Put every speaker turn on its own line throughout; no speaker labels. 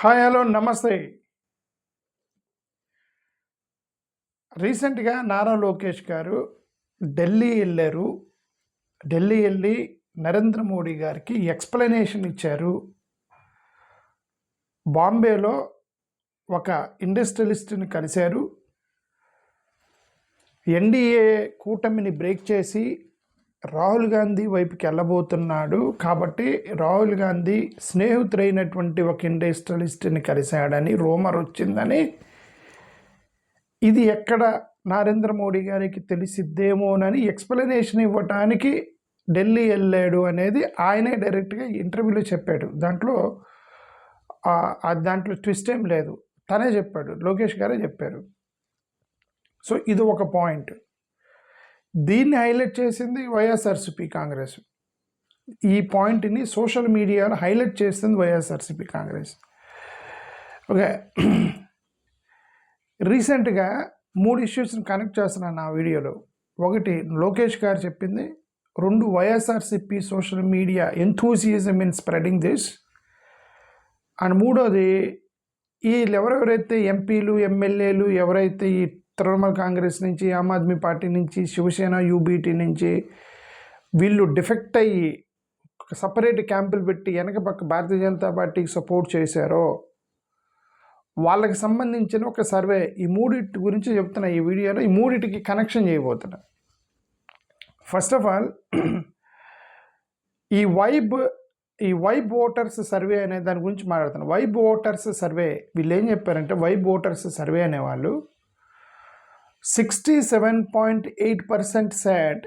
Hi hello నమస్తే. రీసెంట్‌గా నారా లోకేష్ గారు ఢిల్లీ ఎళ్లారు. ఢిల్లీ ఎళ్లి నరేంద్ర మోడీ గారికి ఎక్స్‌ప్లనేషన్ ఇచ్చారు. బాంబేలో ఒక ఇండస్ట్రియలిస్ట్‌ని కలిశారు. ఎన్‌డీఏ కూటమిని బ్రేక్ చేసి రాహుల్ గాంధీ వైపుకి వెళ్ళబోతున్నాడు. కాబట్టి రాహుల్ గాంధీ స్నేహితుడైనటువంటి ఒక ఇండస్ట్రియలిస్ట్‌ని కలిశాడని రూమర్ వచ్చిందని, ఇది ఎక్కడ నరేంద్ర మోడీ గారికి తెలిసిద్దేమోనని ఎక్స్‌ప్లనేషన్ ఇవ్వటానికి ఢిల్లీ వెళ్ళాడు అనేది ఆయనే డైరెక్ట్‌గా ఇంటర్వ్యూలో చెప్పాడు. దాంట్లో ట్విస్ట్ ఏం లేదు. తనే చెప్పాడు. లోకేష్ గారే చెప్పారు. సో ఇది ఒక పాయింట్. దీన్ని హైలైట్ చేసింది వైఎస్ఆర్సీపీ కాంగ్రెస్. ఈ పాయింట్ని సోషల్ మీడియాలో హైలైట్ చేస్తుంది వైఎస్ఆర్సీపీ కాంగ్రెస్. ఓకే, రీసెంట్గా 3 ఇష్యూస్ని కనెక్ట్ చేస్తున్నాను నా వీడియోలో. ఒకటి లోకేష్ గారు చెప్పింది, 2 YSRCP social media enthusiasm in spreading this, and మూడోది వీళ్ళు ఎవరెవరైతే ఎంపీలు ఎమ్మెల్యేలు ఎవరైతే ఈ తృణమూల్ కాంగ్రెస్ నుంచి, ఆమ్ ఆద్మీ పార్టీ నుంచి, శివసేన యూబీటీ నుంచి వీళ్ళు డిఫెక్ట్ అయ్యి సపరేట్ క్యాంపులు పెట్టి వెనక పక్క భారతీయ జనతా పార్టీకి సపోర్ట్ చేశారో వాళ్ళకి సంబంధించిన ఒక సర్వే. ఈ మూడింటి గురించి చెప్తున్నా ఈ వీడియోలో. ఈ మూడింటికి కనెక్షన్ చేయబోతున్నా. ఫస్ట్ ఆఫ్ ఆల్, ఈ వైబ్ ఓటర్స్ సర్వే అనే దాని గురించి మాట్లాడుతున్నాను. వైబ్ ఓటర్స్ సర్వే వీళ్ళు ఏం చెప్పారంటే, వైబ్ ఓటర్స్ సర్వే అనేవాళ్ళు 67.8% sad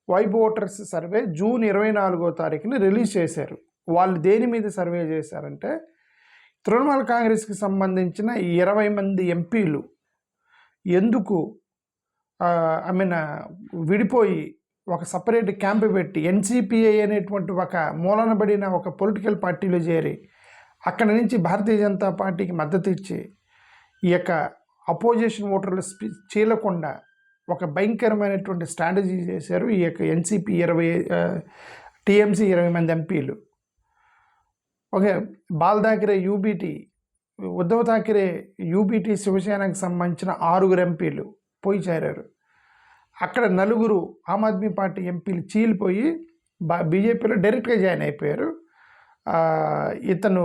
vibe voters survey June 24వ తారీఖున రిలీజ్ చేశారు. వాళ్ళు దేని మీద సర్వే చేశారంటే, తృణమూల్ కాంగ్రెస్కి సంబంధించిన 20 మంది ఎంపీలు ఎందుకు విడిపోయి ఒక సపరేట్ క్యాంపు పెట్టి ఎన్సీపీఐ అనేటువంటి ఒక మూలనబడిన ఒక పొలిటికల్ పార్టీలో చేరి అక్కడి నుంచి భారతీయ జనతా పార్టీకి మద్దతు ఇచ్చి ఈ యొక్క అపోజిషన్ ఓటర్లు చీలకుండా ఒక భయంకరమైనటువంటి స్ట్రాటజీ చేశారు ఈ యొక్క ఎన్సీపీ టీఎంసీ 20 మంది ఎంపీలు. Okay, Bal Thackeray UBT, Uddhav Thackeray UBT శివసేనకు సంబంధించిన 6 ఎంపీలు పోయి చేరారు. అక్కడ 4 ఆమ్ ఆద్మీ పార్టీ ఎంపీలు చీలిపోయి బీజేపీలో డైరెక్ట్గా జాయిన్ అయిపోయారు. ఇతను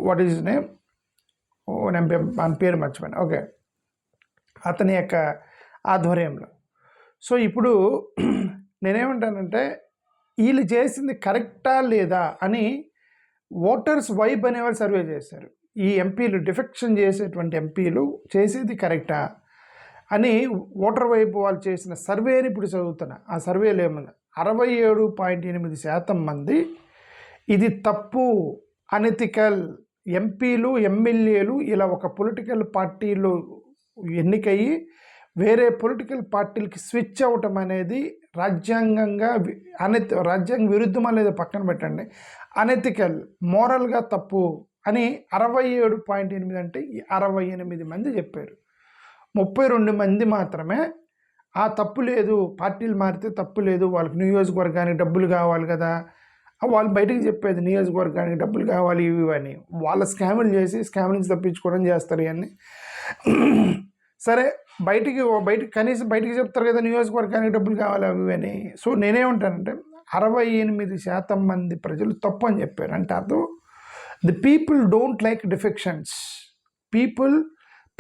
వాట్ ఈజ్ నేమ్, నేను పేరు మర్చిపోయాను. ఓకే, అతని యొక్క ఆధ్వర్యంలో. సో ఇప్పుడు నేనేమంటానంటే, వీళ్ళు చేసింది కరెక్టా లేదా అని ఓటర్స్ వైబ్ అనేవాళ్ళు సర్వే చేశారు. ఈ ఎంపీలు డిఫెక్షన్ చేసేటువంటి ఎంపీలు చేసేది కరెక్టా అని ఓటర్ వైపు వాళ్ళు చేసిన సర్వేని ఇప్పుడు చదువుతున్నా. ఆ సర్వేలో ఏమన్నా 67.8% మంది ఇది తప్పు, అనెథికల్, ఎంపీలు ఎమ్మెల్యేలు ఇలా ఒక పొలిటికల్ పార్టీలో ఎన్నికయ్యి వేరే పొలిటికల్ పార్టీలకి స్విచ్ అవ్వటం అనేది రాజ్యాంగంగా రాజ్యాంగ విరుద్ధం అనేది పక్కన పెట్టండి, అనెథికల్, మోరల్గా తప్పు అని 67.8 అంటే 68 మంది చెప్పారు. 32 మంది మాత్రమే ఆ తప్పు లేదు, పార్టీలు మారితే తప్పు లేదు, వాళ్ళకి నియోజకవర్గానికి డబ్బులు కావాలి కదా, వాళ్ళు బయటకు చెప్పేది నియోజకవర్గానికి డబ్బులు కావాలి ఇవి అని, వాళ్ళ స్కాములు చేసి స్కామ్ నుంచి తప్పించుకోవడం చేస్తారు ఇవన్నీ. సరే, బయటికి కనీసం బయటికి చెప్తారు కదా నియోజకవర్గానికి డబ్బులు కావాలి అవి అని. సో నేనేమంటానంటే 68% మంది ప్రజలు తప్పు అని చెప్పారు. అంటే అర్థం, the people don't like defections.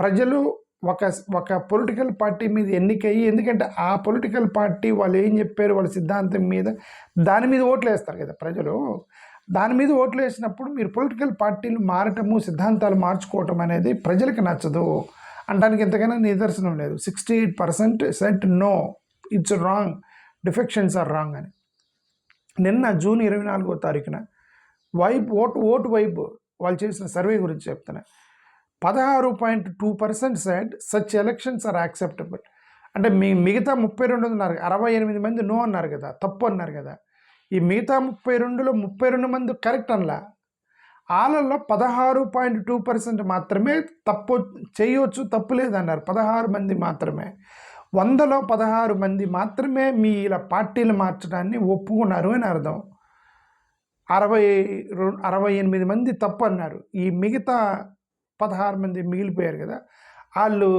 ప్రజలు ఒక పొలిటికల్ పార్టీ మీద ఎన్నికయ్యి, ఎందుకంటే ఆ పొలిటికల్ పార్టీ వాళ్ళు ఏం చెప్పారు వాళ్ళ సిద్ధాంతం మీద, దాని మీద ఓట్లు వేస్తారు కదా ప్రజలు. దాని మీద ఓట్లు వేసినప్పుడు మీరు పొలిటికల్ పార్టీలు మారటము, సిద్ధాంతాలు మార్చుకోవటం అనేది ప్రజలకు నచ్చదు అనడానికి ఎంతకైనా నిదర్శనం లేదు. 68% said no, it's wrong, defections are wrong అని. నిన్న జూన్ 24వ తారీఖున ఓటు వైబ్ వాళ్ళు చేసిన సర్వే గురించి చెప్తున్నా. 16.2% said such elections are acceptable. అంటే మిగతా 32 ఉన్నారు, 68 మంది నో అన్నారు కదా, తప్పు అన్నారు కదా. ఈ మిగతా 32లో 32 మంది కరెక్ట్ అనలా. వాళ్ళల్లో 16.2% మాత్రమే తప్పు చేయవచ్చు, తప్పు లేదన్నారు. 16 మంది మాత్రమే, 100లో 16 మంది మాత్రమే మీ ఇలా పార్టీలు మార్చడాన్ని ఒప్పుకున్నారు అని అర్థం. 68 మంది తప్పు అన్నారు. ఈ మిగతా 16 మంది మిగిలిపోయారు కదా, వాళ్ళు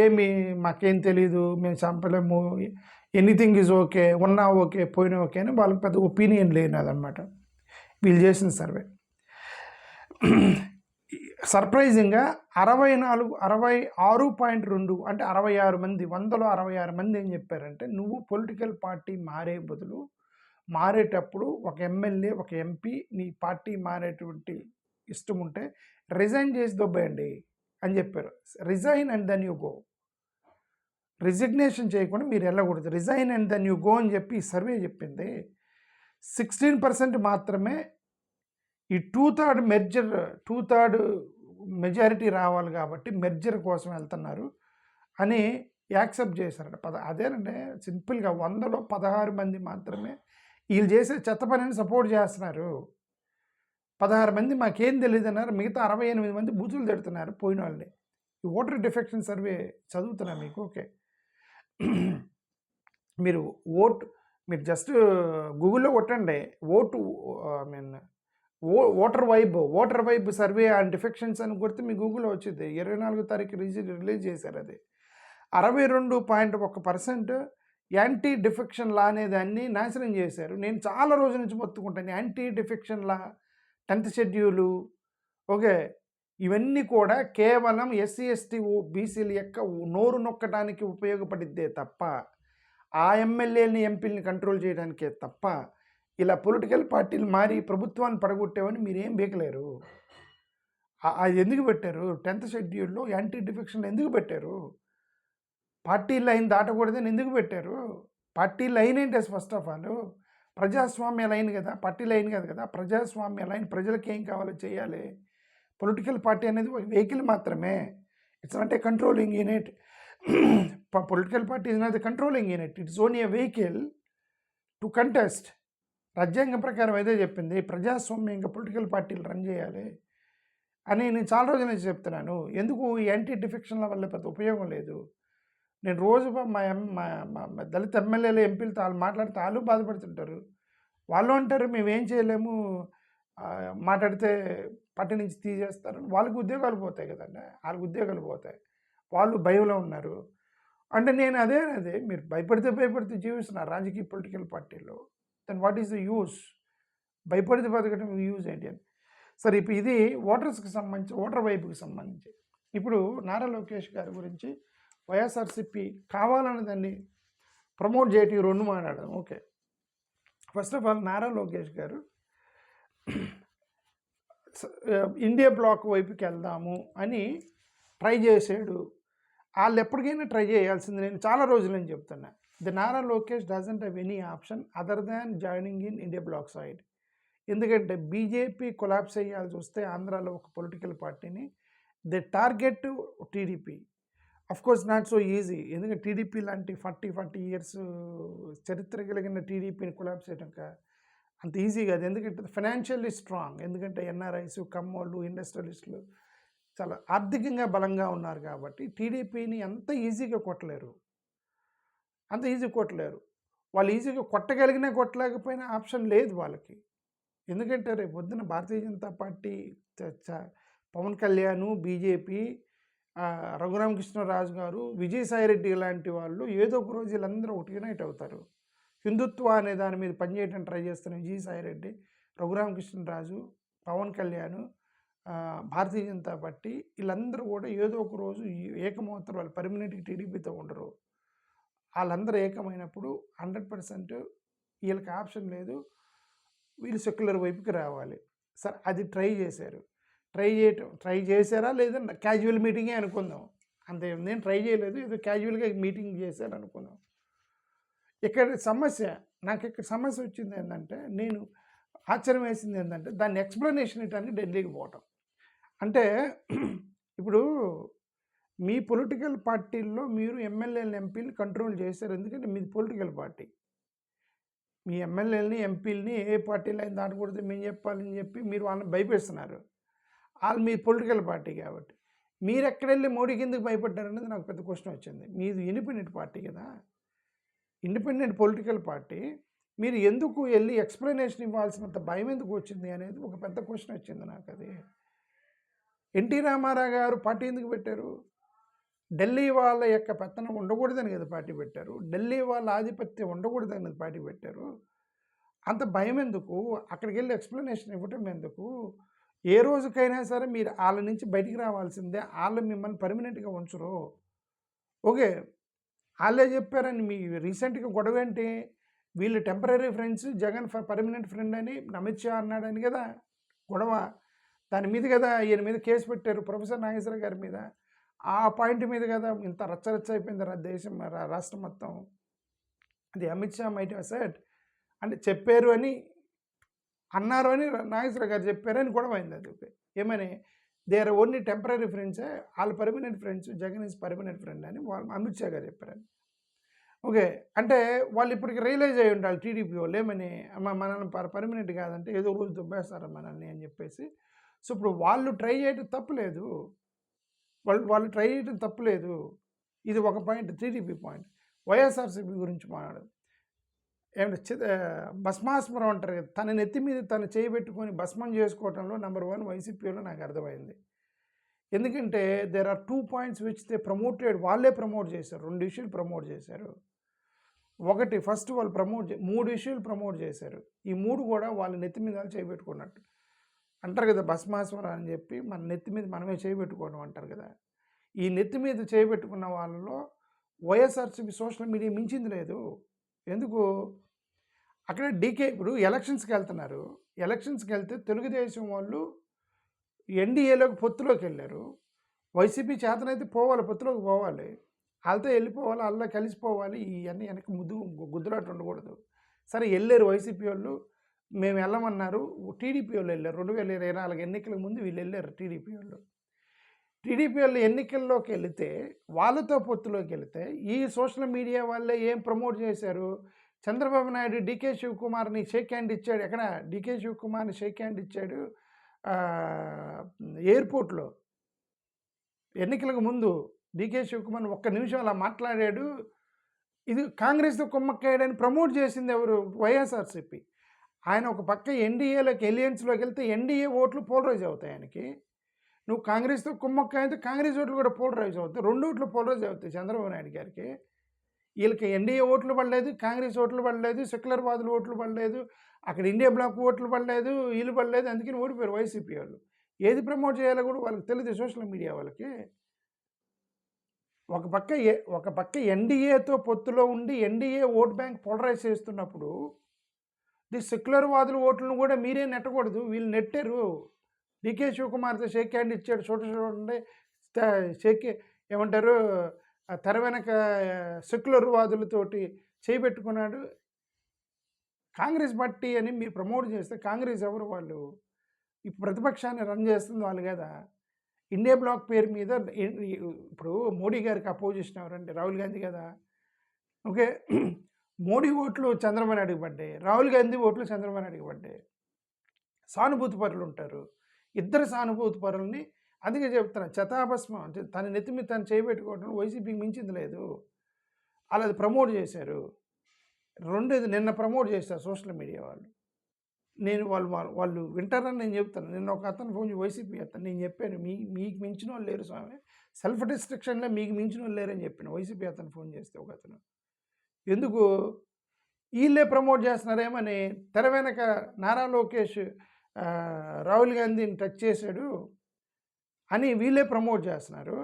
ఏమి మాకేం తెలీదు, మేము చంపలేము, ఎనీథింగ్ ఈజ్ ఓకే, ఉన్నా ఓకే పోయినా ఓకే అని వాళ్ళకి పెద్ద ఒపీనియన్ లేనదనమాట వీళ్ళు చేసిన సర్వే. సర్ప్రైజింగ్గా 66.2 అంటే 66 మంది, 100లో 66 మంది ఏం చెప్పారంటే, నువ్వు పొలిటికల్ పార్టీ మారే బదులు మారేటప్పుడు ఒక ఎమ్మెల్యే ఒక ఎంపీ నీ పార్టీ మారేటువంటి ఇష్టం ఉంటే రిజైన్ చేసి దొబ్బేయండి అని చెప్పారు. Resign and then you go, resignation చేయకుండా మీరు వెళ్ళకూడదు, resign and then you go అని చెప్పి ఈ సర్వే చెప్పింది. 16% మాత్రమే ఈ 2/3 మెజారిటీ రావాలి కాబట్టి మెర్జర్ కోసం వెళ్తున్నారు అని యాక్సెప్ట్ చేశారట. అదేనంటే సింపుల్గా 100లో 16 మంది మాత్రమే వీళ్ళు చేసే చెత్త పనిని సపోర్ట్ చేస్తున్నారు. 16 మంది మాకేం తెలియదు అన్నారు, మిగతా 68 మంది బూతులు తిడుతున్నారు పోయిన వాళ్ళని. ఈ ఓటర్ డిఫెక్షన్ సర్వే చదువుతున్నా మీకు, ఓకే. మీరు జస్ట్ గూగుల్లో కొట్టండి voter vibe survey and defections అని కొడితే మీ గూగుల్లో వచ్చింది. 24వ తారీఖు రిలీజ్ చేశారు. అది 62.1% యాంటీ డిఫెక్షన్ లా అనేదాన్ని నాశనం చేశారు. నేను చాలా రోజుల నుంచి మొత్తుకుంటాను, anti defection law 10th schedule, okay, ఇవన్నీ కూడా కేవలం ఎస్సీ ఎస్టీ బీసీల యొక్క నోరు నొక్కడానికి ఉపయోగపడిద్దే తప్ప, ఆ ఎమ్మెల్యేని ఎంపీలని కంట్రోల్ చేయడానికే తప్ప, ఇలా పొలిటికల్ పార్టీలు మారి ప్రభుత్వాన్ని పడగొట్టేవని మీరేం బీకలేరు. అది ఎందుకు పెట్టారు? 10th షెడ్యూల్లో యాంటీ డిఫెక్షన్ ఎందుకు పెట్టారు? పార్టీ లైన్ దాటకూడదని ఎందుకు పెట్టారు? పార్టీ లైన్ ఏంటి ఫస్ట్ ఆఫ్ ఆల్? ప్రజాస్వామ్య లైన్ కదా, పార్టీ లైన్ కాదు కదా. ప్రజాస్వామ్య లైన్ ప్రజలకు ఏం కావాలో చేయాలి. పొలిటికల్ పార్టీ అనేది ఒక వెహికల్ మాత్రమే, it's not a controlling unit. Political party is not the controlling unit, it's only A vehicle to contest. రాజ్యాంగం ప్రకారం అయితే చెప్పింది ప్రజాస్వామ్యంగా పొలిటికల్ పార్టీలు రన్ చేయాలి అని నేను చాలా రోజుల నుంచి చెప్తున్నాను. ఎందుకు ఈ యాంటీ డిఫెక్షన్ల వల్ల పెద్ద ఉపయోగం లేదు. నేను రోజు మా దళిత ఎమ్మెల్యేలు ఎంపీలతో వాళ్ళు మాట్లాడితే వాళ్ళు బాధపడుతుంటారు. వాళ్ళు అంటారు మేమేం చేయలేము, మాట్లాడితే పార్టీ నుంచి తీసేస్తారు. వాళ్ళకి ఉద్యోగాలు పోతాయి కదండి, వాళ్ళకి ఉద్యోగాలు పోతాయి, వాళ్ళు భయంలో ఉన్నారు. అంటే నేను అదే మీరు భయపడితే జీవిస్తున్నారు రాజకీయ పొలిటికల్ పార్టీలో. Then what is the use? భయపడితే బతకడం యూజ్ ఏంటి అని. సరే, ఇప్పుడు ఇది ఓటర్స్కి సంబంధించి, ఓటర్ వైపుకి సంబంధించి. ఇప్పుడు నారా లోకేష్ గారి గురించి వైఎస్ఆర్సీపీ కావాలని దాన్ని ప్రమోట్ చేయటం, ఈ రెండు మాట్లాడడం, okay. First of all Nara Lokesh గారు ఇండియా బ్లాక్ వైపుకి వెళ్దాము అని ట్రై చేసాడు. వాళ్ళు ఎప్పటికైనా ట్రై చేయాల్సింది, నేను చాలా రోజుల నుంచి చెప్తున్నా. The Nara Lokesh doesn't have any option other than joining in India bloc side. ఎందుకంటే బీజేపీ కొలాప్స్ అయ్యాల్సి వస్తే ఆంధ్రాలో ఒక పొలిటికల్ పార్టీని, the target TDP. Of course not so easy, ఎందుకంటే టీడీపీ లాంటి 40 years చరిత్ర కలిగిన టీడీపీని కొలాప్స్ చేయడం అంత ఈజీ కాదు. ఎందుకంటే ఫైనాన్షియల్లీ స్ట్రాంగ్, ఎందుకంటే ఎన్ఆర్ఐస్, కమ్మోళ్ళు, ఇండస్ట్రియలిస్టులు చాలా ఆర్థికంగా బలంగా ఉన్నారు కాబట్టి టీడీపీని అంత ఈజీగా కొట్టలేరు. వాళ్ళు ఈజీగా కొట్టగలిగినా కొట్టలేకపోయినా ఆప్షన్ లేదు వాళ్ళకి. ఎందుకంటే రేపు పొద్దున భారతీయ జనతా పార్టీ, పవన్ కళ్యాణ్, బీజేపీ, రఘురామకృష్ణరాజు గారు, విజయసాయిరెడ్డి లాంటి వాళ్ళు ఏదో ఒక రోజు వీళ్ళందరూ ఒకటి యునైట్ అవుతారు. హిందుత్వ అనే దాని మీద పనిచేయడానికి ట్రై చేస్తున్న విజయసాయిరెడ్డి, రఘురామకృష్ణరాజు, పవన్ కళ్యాణ్, భారతీయ జనతా పార్టీ, వీళ్ళందరూ కూడా ఏదో ఒక రోజు ఏకమవుతారు. వాళ్ళు పర్మనెంట్గా టీడీపీతో ఉండరు. వాళ్ళందరూ ఏకమైనప్పుడు 100% వీళ్ళకి ఆప్షన్ లేదు, వీళ్ళు సెక్యులర్ వైపుకి రావాలి. సరే, అది ట్రై చేశారు. ట్రై చేశారా లేదా క్యాజువల్ మీటింగే అనుకుందాం, అంతే. నేను ట్రై చేయలేదు, ఏదో క్యాజువల్గా మీటింగ్ చేశారు అనుకుందాం. నాకు ఇక్కడ సమస్య వచ్చింది ఏంటంటే, నేను ఆశ్చర్యం వేసింది ఏంటంటే దాన్ని ఎక్స్ప్లెనేషన్ ఇవ్వడానికి ఢిల్లీకి పోవటం. అంటే ఇప్పుడు మీ పొలిటికల్ పార్టీల్లో మీరు ఎమ్మెల్యేలని, ఎంపీలని కంట్రోల్ చేశారు, ఎందుకంటే మీది పొలిటికల్ పార్టీ. మీ ఎమ్మెల్యేలని, ఎంపీలని ఏ పార్టీలో అయినా దాటకూడదు మేము చెప్పాలని చెప్పి మీరు వాళ్ళని భయపేస్తున్నారు. వాళ్ళు మీ పొలిటికల్ పార్టీ కాబట్టి. మీరు ఎక్కడెళ్ళి మోడీ కిందకి భయపడ్డారనేది నాకు పెద్ద క్వశ్చన్ వచ్చింది. మీది ఇండిపెండెంట్ పార్టీ కదా, ఇండిపెండెంట్ పొలిటికల్ పార్టీ. మీరు ఎందుకు వెళ్ళి ఎక్స్ప్లెనేషన్ ఇవ్వాల్సినంత భయం ఎందుకు వచ్చింది అనేది ఒక పెద్ద క్వశ్చన్ వచ్చింది నాకు. అది ఎన్టీ రామారావు గారు పార్టీ ఎందుకు పెట్టారు? ఢిల్లీ వాళ్ళ యొక్క పెత్తనం ఉండకూడదని కదా పార్టీ పెట్టారు. ఢిల్లీ వాళ్ళ ఆధిపత్యం ఉండకూడదని కదా పార్టీ పెట్టారు. అంత భయం ఎందుకు? అక్కడికి వెళ్ళి ఎక్స్ప్లెనేషన్ ఇవ్వటం ఎందుకు? ఏ రోజుకైనా సరే మీరు వాళ్ళ నుంచి బయటికి రావాల్సిందే. వాళ్ళు మిమ్మల్ని పర్మనెంట్గా ఉంచరు. ఓకే, వాళ్ళే చెప్పారని మీ రీసెంట్గా గొడవ ఏంటి? వీళ్ళు temporary friends, Jagan permanent friend అని అమిత్ షా అన్నాడని కదా గొడవ. దాని మీద కదా ఈయన మీద కేసు పెట్టారు, ప్రొఫెసర్ నాగేశ్వర గారి మీద. ఆ పాయింట్ మీద కదా ఇంత రచ్చరచ్చ అయిపోయింది దేశం, రాష్ట్రం మొత్తం. అది Amit Shah might have said అంటే చెప్పారు అని అన్నారు అని నాగేశ్వర గారు చెప్పారని గొడవ అయింది. అది ఏమని దే ఆర్ ఓన్లీ టెంపరీ ఫ్రెండ్సే, వాళ్ళు permanent friends, Jagan is permanent friend అని వాళ్ళు అమిత్ షా గారు చెప్పారని. ఓకే, అంటే వాళ్ళు ఇప్పటికి రియలైజ్ అయ్యి ఉండాలి టీడీపీ వాళ్ళు ఏమని, మనల్ని పర్మనెంట్ కాదంటే ఏదో రోజు దుబ్బేస్తారు మనల్ని అని చెప్పేసి. సో ఇప్పుడు వాళ్ళు ట్రై చేయడం తప్పులేదు, వాళ్ళు ట్రై చేయడం తప్పులేదు. ఇది ఒక పాయింట్, టీడీపీ పాయింట్. వైఎస్ఆర్సీపీ గురించి మాట్లాడదు ఏమంటే భస్మాస్మరం అంటారు కదా, తన నెత్తి మీద తను చేయబెట్టుకొని భస్మం చేసుకోవడంలో నెంబర్ 1 వైసీపీలో నాకు అర్థమైంది. ఎందుకంటే there are 2 points which they promoted, వాళ్ళే ప్రమోట్ చేశారు. 2 ఇష్యూలు ప్రమోట్ చేశారు. ఒకటి ఫస్ట్ వాళ్ళు 3 ఇష్యూలు ప్రమోట్ చేశారు. ఈ 3 కూడా వాళ్ళ నెత్తి మీద చేయబెట్టుకున్నట్టు అంటారు కదా, భస్మాస్మరం అని చెప్పి మన నెత్తి మీద మనమే చేయబెట్టుకోవడం అంటారు కదా. ఈ నెత్తి మీద చేయబెట్టుకున్న వాళ్ళలో వైఎస్ఆర్సీపీ సోషల్ మీడియా మించింది లేదు. ఎందుకు? అక్కడ డీకే ఇప్పుడు ఎలక్షన్స్కి వెళ్తున్నారు. ఎలక్షన్స్కి వెళ్తే తెలుగుదేశం వాళ్ళు ఎన్డీఏలోకి పొత్తులోకి వెళ్ళారు. వైసీపీ చేతనైతే పోవాలి, పొత్తులోకి పోవాలి, వాళ్ళతో వెళ్ళిపోవాలి, వాళ్ళ కలిసిపోవాలి. ఇవన్నీ వెనక గుద్దులాట ఉండకూడదు. సరే వెళ్ళారు వైసీపీ వాళ్ళు, మేము వెళ్ళమన్నారు. టీడీపీ వాళ్ళు వెళ్ళారు. 2024 ఎన్నికలకు ముందు వీళ్ళు వెళ్ళారు టీడీపీ వాళ్ళు. టీడీపీ వాళ్ళు ఎన్నికల్లోకి వెళితే, వాళ్ళతో పొత్తులోకి వెళితే ఈ సోషల్ మీడియా వాళ్ళే ఏం ప్రమోట్ చేశారు? చంద్రబాబు నాయుడు డీకే శివకుమార్ని షేక్ హ్యాండ్ ఇచ్చాడు. ఎక్కడ డీకే శివకుమార్ని షేక్ హ్యాండ్ ఇచ్చాడు? ఎయిర్పోర్ట్లో ఎన్నికలకు ముందు డీకే శివకుమార్ ఒక్క నిమిషం అలా మాట్లాడాడు. ఇది కాంగ్రెస్తో కుమ్మక్కాయడని ప్రమోట్ చేసింది ఎవరు? వైఎస్ఆర్సీపీ. ఆయన ఒక పక్క ఎన్డీఏలోకి ఎలియన్స్లోకి వెళ్తే ఎన్డీఏ ఓట్లు పోలరైజ్ అవుతాయి ఆయనకి. నువ్వు కాంగ్రెస్తో కుమ్మక్కాయ అయితే కాంగ్రెస్ ఓట్లు కూడా పోలరైజ్ అవుతాయి. 2 ఓట్లు పోలరైజ్ అవుతాయి చంద్రబాబు నాయుడు గారికి. వీళ్ళకి ఎన్డీఏ ఓట్లు పడలేదు, కాంగ్రెస్ ఓట్లు పడలేదు, సెక్యులర్ వాదులు ఓట్లు పడలేదు, అక్కడ ఇండియా బ్లాక్ ఓట్లు పడలేదు, వీళ్ళు పడలేదు. అందుకని ఓడిపోయారు వైసీపీ వాళ్ళు. ఏది ప్రమోట్ చేయాలో కూడా వాళ్ళకి తెలియదు సోషల్ మీడియా వాళ్ళకి. ఒక పక్క ఎన్డీఏతో పొత్తులో ఉండి ఎన్డీఏ ఓట్ బ్యాంక్ పోలరైజ్ చేస్తున్నప్పుడు సెక్యులర్ వాదుల ఓట్లను కూడా మీరే నెట్టకూడదు. వీళ్ళు నెట్టారు. డీకే శివకుమార్తో షేక్ హ్యాండ్ ఇచ్చాడు. చూడండి, ఏమంటారు, తెర వెనక సెక్యులర్ వాదులతోటి చేయబెట్టుకున్నాడు. కాంగ్రెస్ పార్టీ అని మీరు ప్రమోట్ చేస్తే కాంగ్రెస్ ఎవరు? వాళ్ళు ఈ ప్రతిపక్షాన్ని రన్ చేస్తుంది వాళ్ళు కదా. ఇండియా బ్లాక్ పేరు మీద ఇప్పుడు మోడీ గారికి అపోజిషన్ ఎవరంటే రాహుల్ గాంధీ కదా. ఓకే, మోడీ ఓట్లు చంద్రబాబు నాయుడుకి పడ్డాయి, రాహుల్ గాంధీ ఓట్లు చంద్రబాబు నాయుడుకి పడ్డాయి. సానుభూతి పరులు ఉంటారు, ఇద్దరు సానుభూతి పరుల్ని. అందుకే చెప్తున్నా, చతాభస్మం అంటే తన నెత్తి మీద తను చేయబెట్టుకోవడం వైసీపీకి మించింది లేదు. అలా అది ప్రమోట్ చేశారు. రెండోది నిన్న ప్రమోట్ చేశారు సోషల్ మీడియా వాళ్ళు. నేను వాళ్ళు వింటారని నేను చెప్తాను. నిన్న ఒక అతను ఫోన్ వైసీపీ అతను, నేను చెప్పాను మీకు మించిన వాళ్ళు లేరు స్వామి, సెల్ఫ్ డిస్ట్రక్షన్లో మీకు మించిన వాళ్ళు లేరని చెప్పాను. వైసీపీ అతను ఫోన్ చేస్తే ఒక అతను, ఎందుకు వీళ్ళే ప్రమోట్ చేస్తున్నారేమని తెర వెనక నారా లోకేష్ రాహుల్ గాంధీని టచ్ చేశాడు అని వీళ్ళే ప్రమోట్ చేస్తున్నారు.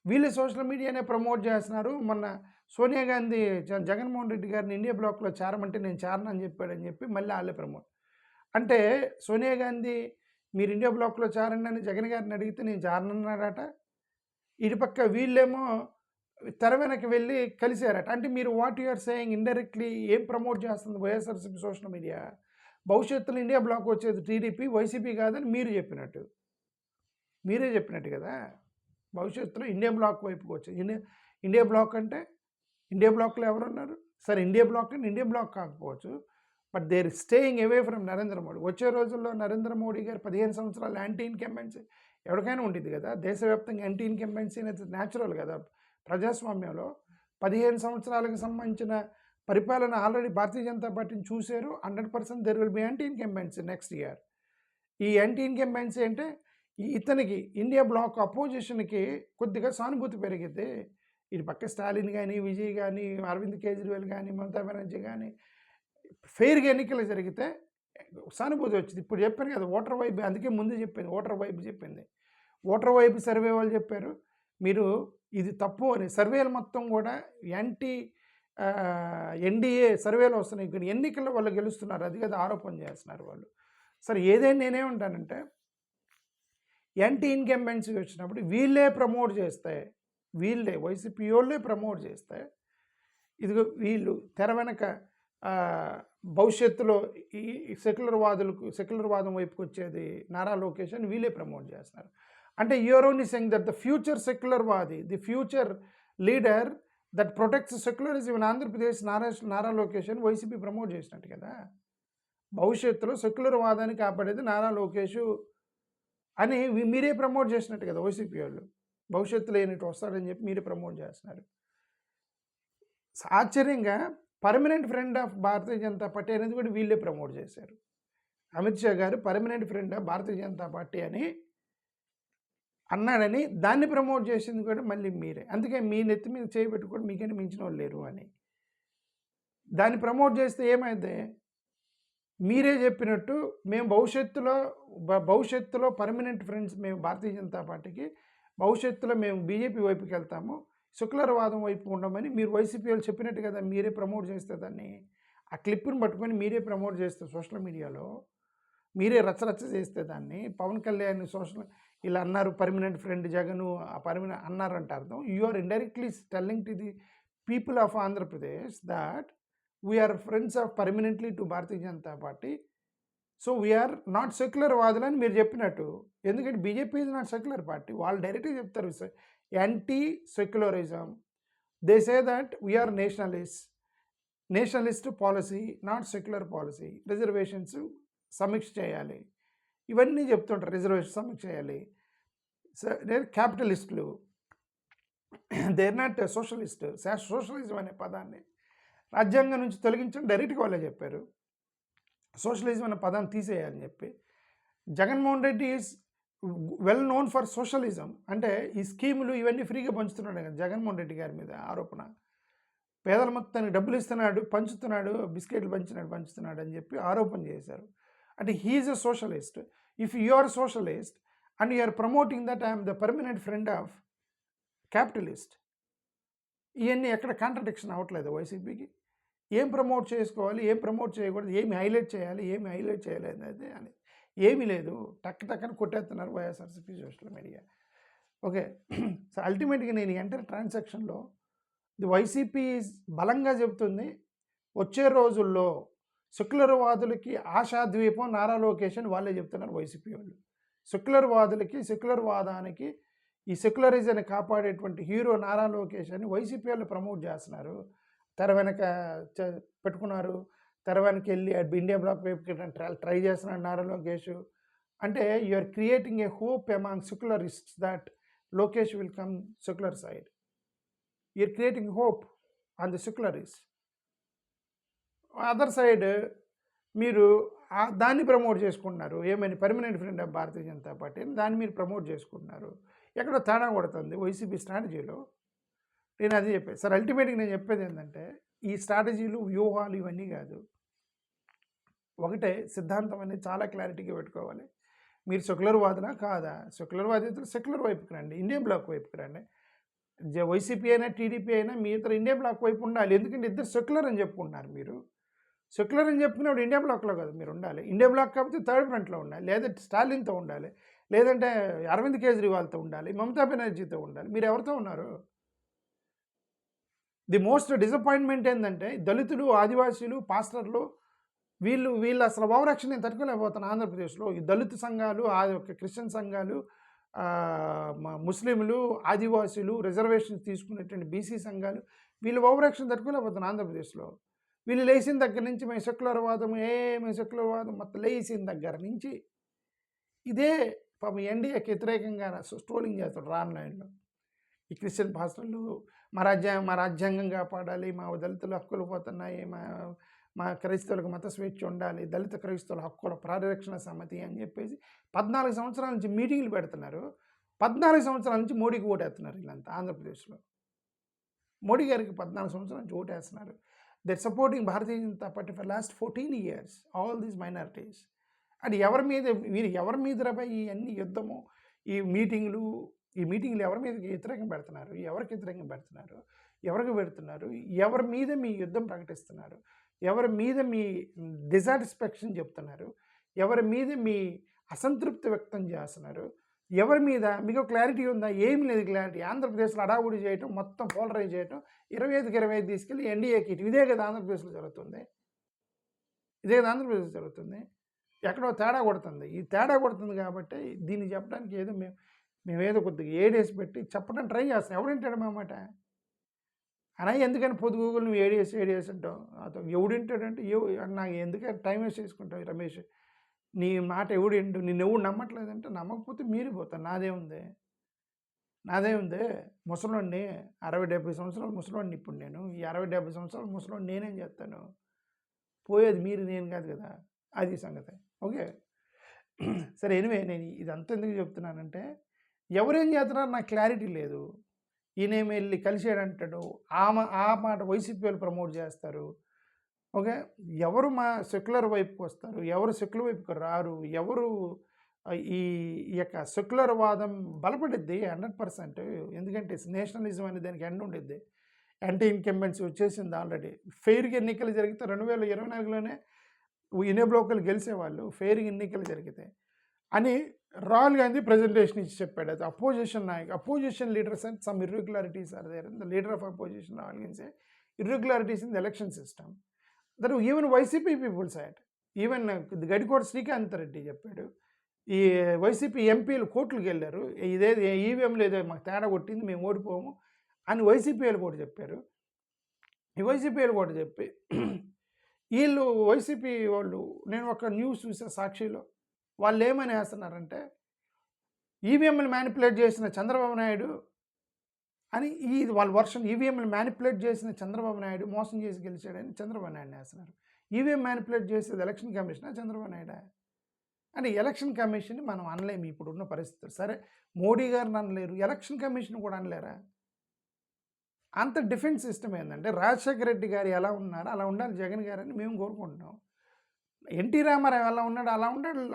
వీళ్ళే సోషల్ మీడియానే ప్రమోట్ చేస్తున్నారు. మొన్న సోనియా గాంధీ జగన్మోహన్ రెడ్డి గారిని ఇండియా బ్లాక్లో చేరమంటే నేను చేరనని చెప్పాడని చెప్పి మళ్ళీ వాళ్ళే ప్రమోట్. అంటే సోనియా గాంధీ మీరు ఇండియా బ్లాక్లో చేరండి అని జగన్ గారిని అడిగితే నేను చేరనన్నాడట. ఇటుపక్క వీళ్ళేమో తెర వెనక్కి వెళ్ళి కలిశారట. అంటే మీరు what you are saying indirectly ఏం ప్రమోట్ చేస్తుంది వైఎస్ఆర్సీపీ సోషల్ మీడియా? భవిష్యత్తులో ఇండియా బ్లాక్ వచ్చేది టీడీపీ, వైసీపీ కాదని మీరే చెప్పినట్టు కదా. భవిష్యత్తులో ఇండియా బ్లాక్ వైపుకి వచ్చేది. ఇండియా బ్లాక్ అంటే ఇండియా బ్లాక్లో ఎవరున్నారు? సరే, ఇండియా బ్లాక్ అంటే ఇండియా బ్లాక్ కాకపోవచ్చు, but they are staying away from Narendra Modi. వచ్చే రోజుల్లో నరేంద్ర మోడీ గారు 15 సంవత్సరాలు యాంటీ ఇన్కంబెన్సీ ఎవరికైనా ఉంటుంది కదా. దేశవ్యాప్తంగా యాంటీ ఇన్కంబెన్సీ అనేది న్యాచురల్ కదా ప్రజాస్వామ్యంలో. 15 సంవత్సరాలకు సంబంధించిన పరిపాలన ఆల్రెడీ భారతీయ జనతా పార్టీని చూశారు. 100% there will be anti incumbency next year. ఈ యాంటీ ఇన్కంబెన్సీ అంటే ఇతనికి ఇండియా బ్లాక్ అపోజిషన్కి కొద్దిగా సానుభూతి పెరిగితే ఇటు పక్క స్టాలిన్ కానీ, విజయ్ కానీ, అరవింద్ కేజ్రీవాల్ కానీ, మమతా బెనర్జీ కానీ ఫెయిర్గా ఎన్నికలు జరిగితే సానుభూతి వచ్చింది. ఇప్పుడు చెప్పాను కదా ఓటర్ వైపు, అందుకే ముందు చెప్పింది ఓటర్ వైపు చెప్పింది. ఓటర్ వైపు సర్వే వాళ్ళు చెప్పారు మీరు ఇది తప్పు అని. సర్వేలు మొత్తం కూడా యాంటీ ఎన్డీఏ సర్వేలు వస్తున్నాయి. ఇక్కడ ఎన్నికల్లో వాళ్ళు గెలుస్తున్నారు, అది కదా ఆరోపణ చేస్తున్నారు వాళ్ళు. సరే ఏదైనా నేనేమంటానంటే యాంటీ ఇన్కంబెన్సీ వచ్చినప్పుడు వీళ్ళే ప్రమోట్ చేస్తే, వీళ్ళే వైసీపీ వాళ్ళే ప్రమోట్ చేస్తే ఇదిగో వీళ్ళు తెర వెనక భవిష్యత్తులో ఈ సెక్యులర్వాదం వైపుకి వచ్చేది నారా లోకేష్ అని వీళ్ళే ప్రమోట్ చేస్తున్నారు. అంటే you're only saying that the future సెక్యులర్వాది, the future leader that protects secularism in Andhra Pradesh Nara Lokesh అని వైసీపీ ప్రమోట్ చేసినట్టు కదా. భవిష్యత్తులో సెక్యులర్వాదాన్ని కాపాడేది నారా లోకేష్ అని మీరే ప్రమోట్ చేసినట్టు కదా వైసీపీ వాళ్ళు. భవిష్యత్తులో ఏనిటి వస్తాడని చెప్పి మీరే ప్రమోట్ చేస్తున్నారు. ఆశ్చర్యంగా permanent friend of Bharatiya Janata party అనేది కూడా వీళ్ళే ప్రమోట్ చేశారు. అమిత్ షా గారు permanent friend of Bharatiya Janata Party అని అన్నాడని దాన్ని ప్రమోట్ చేసింది కూడా మళ్ళీ మీరే. అందుకే మీ నెత్తి మీద చేయబెట్టుకోవడం మీకంటే మించిన వాళ్ళు లేరు అని దాన్ని ప్రమోట్ చేస్తే ఏమైంది? మీరే చెప్పినట్టు మేము భవిష్యత్తులో పర్మనెంట్ ఫ్రెండ్స్ మేము భారతీయ జనతా పార్టీకి, భవిష్యత్తులో మేము బీజేపీ వైపుకి వెళ్తాము, శుక్లరవాదం వైపు ఉండమని మీరు వైసీపీ వాళ్ళు చెప్పినట్టు కదా మీరే ప్రమోట్ చేస్తే దాన్ని. ఆ క్లిప్ని పట్టుకొని మీరే ప్రమోట్ చేస్తే సోషల్ మీడియాలో మీరే రచ్చరచ్చ చేస్తే దాన్ని పవన్ కళ్యాణ్ ఇలా అన్నారు పర్మనెంట్ ఫ్రెండ్ జగను పర్మనెంట్ అన్నారంట అర్థం. You or indirectly telling to the people of Andhra Pradesh that we are friends of permanently to Bharatiya Janata party. So we are not secular వాదులు అని మీరు చెప్పినట్టు. ఎందుకంటే BJP is not secular party. వాళ్ళు డైరెక్ట్గా చెప్తారు anti secularism. They say that we are Nationalist policy, not secular policy. Reservations సమీక్ష చేయాలి, ఇవన్నీ చెప్తుంటారు. రిజర్వేషన్ సమీక్ష చేయాలి. క్యాపిటలిస్టులు, they are not socialist. Socialism అనే పదాన్ని రాజ్యాంగం నుంచి తొలగించడం డైరెక్ట్గా వాళ్ళే చెప్పారు. సోషలిజం అనే పదాన్ని తీసేయాలని చెప్పి. Jaganmohan Reddy is well known for socialism. అంటే ఈ స్కీములు ఇవన్నీ ఫ్రీగా పంచుతున్నాడు కదా జగన్మోహన్ రెడ్డి గారి మీద ఆరోపణ. పేదల మొత్తానికి డబ్బులు ఇస్తున్నాడు, పంచుతున్నాడు, బిస్కెట్లు పంచుతున్నాడు అని చెప్పి ఆరోపణ చేశారు. అంటే he is a socialist. If you are socialist and you are promoting that I am the permanent friend of capitalist, ఇవన్నీ ఎక్కడ కాంట్రడిక్షన్ అవ్వట్లేదు వైసీపీకి. ఏం ప్రమోట్ చేసుకోవాలి, ఏం ప్రమోట్ చేయకూడదు, ఏమి హైలైట్ చేయాలి, ఏమి హైలైట్ చేయలేదు అది అని ఏమీ లేదు. టక్కని కొట్టేస్తున్నారు YSRCP social media. Okay, so అల్టిమేట్గా నేను ఎంటర్ ట్రాన్సాక్షన్లో ది వైసీపీ బలంగా చెబుతుంది వచ్చే రోజుల్లో సెక్యులర్వాదులకి ఆశాద్వీపం నారా లోకేష్ అని వాళ్ళే చెప్తున్నారు వైసీపీ వాళ్ళు. సెక్యులర్వాదానికి ఈ సెక్యులరిజాన్ని కాపాడేటువంటి హీరో నారా లోకేష్ అని వైసీపీ వాళ్ళు ప్రమోట్ చేస్తున్నారు. తెర వెనక పెట్టుకున్నారు, తెర వెనక వెళ్ళి ఇండియా బ్లాక్ వైపు ట్రై చేస్తున్నాడు నారా లోకేష్. అంటే you are creating a hope among secularists that Lokesh will come secular side. You are creating hope on the secularist. Other side మీరు దాన్ని ప్రమోట్ చేసుకుంటున్నారు. ఏమైనా permanent friend of Bharatiya Janata Party అని దాన్ని మీరు ప్రమోట్ చేసుకుంటున్నారు. ఎక్కడో తేడా కొడుతుంది వైసీపీ స్ట్రాటజీలో. నేను అది చెప్పాను సార్. అల్టిమేట్గా నేను చెప్పేది ఏంటంటే ఈ స్ట్రాటజీలు, వ్యూహాలు ఇవన్నీ కాదు. ఒకటే సిద్ధాంతం అనేది చాలా క్లారిటీగా పెట్టుకోవాలి. మీరు సెక్యులర్వాదనా కాదా? సెక్యులర్వాదితులు సెక్యులర్ వైపుకి రండి, ఇండియా బ్లాక్ వైపుకి రండి. వైసీపీ అయినా టీడీపీ అయినా మీ ఇద్దరు ఇండియా బ్లాక్ వైపు ఉండాలి. ఎందుకంటే ఇద్దరు సెక్యులర్ అని చెప్పుకుంటున్నారు. మీరు సెక్యులర్ అని చెప్పుకున్నప్పుడు ఇండియా బ్లాక్లో కాదు మీరు ఉండాలి. ఇండియా బ్లాక్ కాకపోతే థర్డ్ ఫ్రంట్లో ఉండాలి, లేదంటే స్టాలిన్తో ఉండాలి, లేదంటే అరవింద్ కేజ్రీవాల్తో ఉండాలి, మమతా బెనర్జీతో ఉండాలి. మీరు ఎవరితో ఉన్నారు? ది మోస్ట్ డిసప్పాయింట్మెంట్ ఏంటంటే దళితులు, ఆదివాసీలు, పాస్టర్లు వీళ్ళు అసలు ఓవరాక్షన్ నేను తట్టుకోలేకపోతాను ఆంధ్రప్రదేశ్లో. ఈ దళిత సంఘాలు, క్రిస్టియన్ సంఘాలు, ముస్లింలు, ఆదివాసీలు, రిజర్వేషన్స్ తీసుకునేటువంటి బీసీ సంఘాలు, వీళ్ళు ఓవరాక్షన్ తట్టుకోలేకపోతాను ఆంధ్రప్రదేశ్లో. వీళ్ళు లేచిన దగ్గర నుంచి మేము సెక్యులర్వాదం మొత్తం లేచిన దగ్గర నుంచి ఇదే పాపం ఎన్డీఏకి వ్యతిరేకంగా స్ట్రోలింగ్ చేస్తాడు ఆన్లైన్లో. ఈ క్రిస్టియన్ పాస్టర్లు మా రాజ్యాంగం కాపాడాలి, మా దళితుల హక్కులు పోతున్నాయి, మా క్రైస్తవులకు మత స్వేచ్ఛ ఉండాలి, దళిత క్రైస్తవుల హక్కుల పరిరక్షణ సమితి అని చెప్పేసి 14 సంవత్సరాల నుంచి మీటింగ్లు పెడుతున్నారు. 14 సంవత్సరాల నుంచి మోడీకి ఓటేస్తున్నారు వీళ్ళంతా ఆంధ్రప్రదేశ్లో. మోడీ గారికి 14 సంవత్సరాల నుంచి ఓటేస్తున్నారు. They're supporting Bharatiya Janata Party for last 14 years, all these minorities. And ఎవరి మీద రాబాయి ఈ అన్ని యుద్ధము, ఈ మీటింగ్లు ఎవరి మీద వ్యతిరేకం పెడుతున్నారు, ఎవరికి వ్యతిరేకం పెడుతున్నారు, ఎవరికి పెడుతున్నారు, ఎవరి మీద మీ యుద్ధం ప్రకటిస్తున్నారు, ఎవరి మీద మీ డిసాటిస్ఫాక్షన్ చెప్తున్నారు, ఎవరి మీద మీ అసంతృప్తి వ్యక్తం చేస్తున్నారు, ఎవరి మీద మీకు క్లారిటీ ఉందా? ఏమి లేదు క్లారిటీ. ఆంధ్రప్రదేశ్లో అడావుడి చేయటం, మొత్తం పోలరైజ్ చేయటం, 25కి 25 తీసుకెళ్ళి ఎన్డీఏకి ఇదే కదా ఆంధ్రప్రదేశ్లో జరుగుతుంది. ఇదే కదా ఆంధ్రప్రదేశ్లో జరుగుతుంది. ఎక్కడో తేడా కొడుతుంది. ఈ తేడా కొడుతుంది కాబట్టి దీన్ని చెప్పడానికి ఏదో మేమేదో కొద్దిగా ఏడేసి పెట్టి చెప్పడానికి ట్రై చేస్తాం. ఎవడింటాడు మా మాట? అన్నయ్య ఎందుకని పొద్దుగూగులు నువ్వు ఏడేసి అంటావు. అతను ఎవడింటాడంటే నాకు ఎందుకని టైం వేస్ట్ చేసుకుంటావు రమేష్, నీ మాట ఎవడు నిన్ను నమ్మట్లేదంటే నమ్మకపోతే మీరు పోతాను. నాదేముంది ముసలోడిని 60-70 సంవత్సరాలు ముసలోడిని ఇప్పుడు నేను. ఈ 60-70 సంవత్సరాలు ముసలోడిని నేనేం చేస్తాను? పోయేది మీరు, నేను కాదు కదా. అది సంగతి. ఓకే, సరే. ఎనివే, నేను ఇదంతా ఎందుకు చెప్తున్నానంటే ఎవరేం చేస్తున్నారు నాకు క్లారిటీ లేదు. ఈయనేమి వెళ్ళి కలిసాడంటాడు, ఆ మాట వైసీపీ వాళ్ళు ప్రమోట్ చేస్తారు. ఓకే, ఎవరు మా సెక్యులర్ వైపుకి వస్తారు, ఎవరు సెక్యులర్ వైపుకి రారు, ఎవరు ఈ యొక్క సెక్యులర్ వాదం బలపడిద్ది 100%. ఎందుకంటే నేషనలిజం అనే దానికి ఎండ్ ఉండిద్ది. యాంటీ ఇన్కంబెన్సీ వచ్చేసింది ఆల్రెడీ. ఫెయిర్గా ఎన్నికలు జరిగితే 2024లోనే ఇనేబ్లోకలు గెలిచేవాళ్ళు, ఫెయిర్గా ఎన్నికలు జరిగితే అని రాహుల్ గాంధీ ప్రజెంటేషన్ ఇచ్చి చెప్పాడు. అది opposition leaders and some irregularities are there. The leader of opposition Rahul Gandhi irregularities in the election system that even YCP people side, even Gadikota Srikanth Reddy చెప్పాడు. ఈ వైసీపీ ఎంపీలు కోర్టులకు వెళ్ళారు, ఇదేదో ఈవీఎంలో ఏదో మాకు తేడా కొట్టింది, మేము ఓడిపోము అని వైసీపీలు కూడా చెప్పారు. ఈ వైసీపీలు కూడా చెప్పి వీళ్ళు వైసీపీ వాళ్ళు, నేను ఒక న్యూస్ చూసా సాక్షిలో, వాళ్ళు ఏమని వేస్తున్నారంటే ఈవీఎంలు మ్యానిపులేట్ చేసిన చంద్రబాబు నాయుడు అని, వాళ్ళ వర్షన్ ఈవీఎంలు మ్యానిపులేట్ చేసిన చంద్రబాబు నాయుడు మోసం చేసి గెలిచాడని చంద్రబాబు నాయుడు వేస్తున్నారు. ఈవీఎం మ్యానిపులేట్ చేసేది ఎలక్షన్ కమిషనా చంద్రబాబు నాయుడా? అంటే ఎలక్షన్ కమిషన్ మనం అనలేము ఇప్పుడున్న పరిస్థితులు. సరే, మోడీ గారిని అనలేరు, ఎలక్షన్ కమిషన్ కూడా అనలేరా? అంత డిఫెన్స్ సిస్టమ్ ఏంటంటే రాజశేఖర రెడ్డి గారు ఎలా ఉన్నారో అలా ఉండాలి జగన్ గారని మేము కోరుకుంటున్నాం. ఎన్టీ రామారావు ఎలా ఉన్నాడు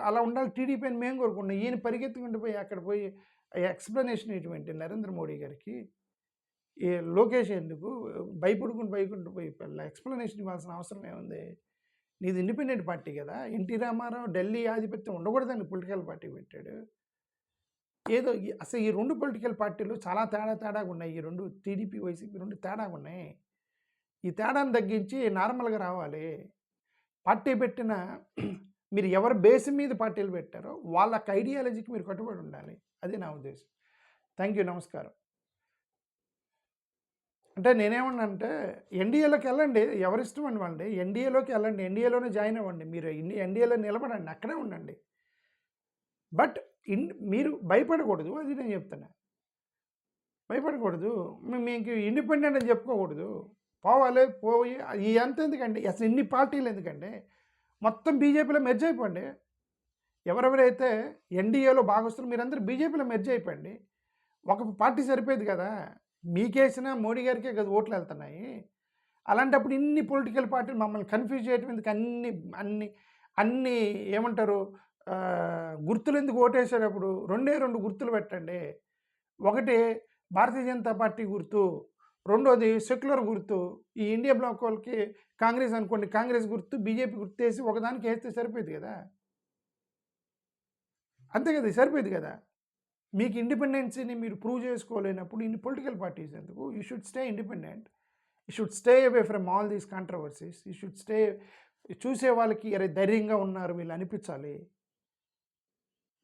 అలా ఉండాలి టీడీపీ అని మేము కోరుకుంటున్నాం. ఈయన పరిగెత్తుకుంటూ పోయి అక్కడ పోయి ఎక్స్ప్లెనేషన్ ఇటువంటి నరేంద్ర మోడీ గారికి ఈ లోకేష్ ఎందుకు భయపడుకుంటూ పోయి ఎక్స్ప్లెనేషన్ ఇవ్వాల్సిన అవసరం ఏముంది? నీది ఇండిపెండెంట్ పార్టీ కదా. ఎన్టీ రామారావు ఢిల్లీ ఆధిపత్యం ఉండకూడదని పొలిటికల్ పార్టీ పెట్టాడు. ఏదో అసలు ఈ రెండు పొలిటికల్ పార్టీలు చాలా తేడాగా ఉన్నాయి. ఈ రెండు టీడీపీ వైసీపీ రెండు తేడాగా ఉన్నాయి. ఈ తేడాను తగ్గించి నార్మల్గా రావాలి. పార్టీ పెట్టిన మీరు ఎవరి బేస్ మీద పార్టీలు పెట్టారో వాళ్ళకి ఐడియాలజీకి మీరు కట్టుబడి ఉండాలి. అది నా ఉద్దేశం. థ్యాంక్ యూ, నమస్కారం. అంటే నేనేమన్నానంటే ఎన్డీఏలోకి వెళ్ళండి, ఎవరిష్టం అండి వాళ్ళండి. ఎన్డీఏలోకి వెళ్ళండి, ఎన్డీఏలోనే జాయిన్ అవ్వండి, మీరు ఎన్డీఏలో నిలబడండి, అక్కడే ఉండండి. బట్ మీరు భయపడకూడదు, అది నేను చెప్తున్నా. భయపడకూడదు, మీకు ఇండిపెండెంట్ అని చెప్పుకోకూడదు. పోయి ఈ అంత ఎందుకండి, అసలు ఇన్ని పార్టీలు ఎందుకండి? మొత్తం బీజేపీలో మెర్జ్ అయిపోండి. ఎవరెవరైతే ఎన్డీఏలో భాగస్తులు మీరందరూ బీజేపీలో మెర్జ్ అయిపోండి. ఒక పార్టీ సరిపోయేది కదా. మీకేసినా మోడీ గారికే కదా ఓట్లు వెళ్తున్నాయి. అలాంటప్పుడు ఇన్ని పొలిటికల్ పార్టీలు మమ్మల్ని కన్ఫ్యూజ్ చేయడం ఎందుకు? అన్ని ఏమంటారు, గుర్తులు ఎందుకు ఓటేసేటప్పుడు 2 గుర్తులు పెట్టండి. ఒకటి భారతీయ జనతా పార్టీ గుర్తు, రెండోది సెక్యులర్ గుర్తు. ఈ ఇండియా బ్లాక్ వాళ్ళకి కాంగ్రెస్ అనుకోండి, కాంగ్రెస్ గుర్తు, బీజేపీ గుర్తు వేసి ఒకదానికి వేస్తే సరిపోయేది కదా. అంతే కదా, సరిపోయేది కదా. మీకు ఇండిపెండెన్సీని మీరు ప్రూవ్ చేసుకోలేనప్పుడు ఇన్ని పొలిటికల్ పార్టీస్ ఎందుకు? You should stay independent. You should stay away from all these controversies. You should stay. చూసే వాళ్ళకి అరే ధైర్యంగా ఉన్నారు వీళ్ళు అనిపించాలి.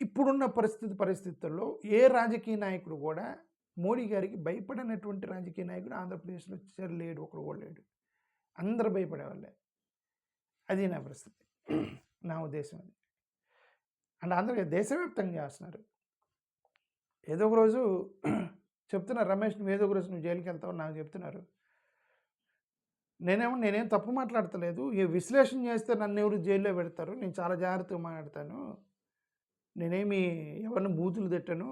ఇప్పుడున్న పరిస్థితుల్లో ఏ రాజకీయ నాయకుడు కూడా మోడీ గారికి భయపడినటువంటి రాజకీయ నాయకుడు ఆంధ్రప్రదేశ్లో లేడు, ఒకడు కూడా లేడు. అందరూ భయపడేవాళ్ళే. అది నా పరిస్థితి, నా ఉద్దేశం అది. అండ్ అందరికీ దేశవ్యాప్తంగా చేస్తున్నారు. ఏదో ఒక రోజు చెప్తున్నారు రమేష్ నువ్వు ఏదో గురించి నువ్వు జైలుకి వెళ్తావు నాకు చెప్తున్నారు. నేనేం తప్పు మాట్లాడతలేదు. ఈ విశ్లేషణ చేస్తే నన్నెవరు జైల్లో పెడతారు. నేను చాలా జాగ్రత్తగా మాట్లాడతాను. నేనేమి ఎవరిని బూతులు తిట్టను.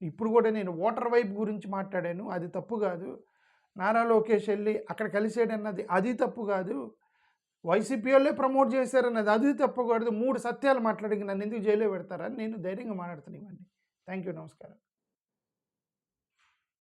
ఇప్పుడు కూడా నేను ఓటర్ వైపు గురించి మాట్లాడాను. అది తప్పు కాదు. నారా లోకేష్ వెళ్ళి అక్కడ కలిసాడన్నది అది తప్పు కాదు. వైసీపీ వాళ్ళే ప్రమోట్ చేశారన్నది అది తప్పు కాదు. 3 సత్యాలు మాట్లాడి నన్ను ఎందుకు జైల్లో పెడతారని నేను ధైర్యంగా మాట్లాడుతాను ఇవన్నీ. Thank you. నమస్కారం.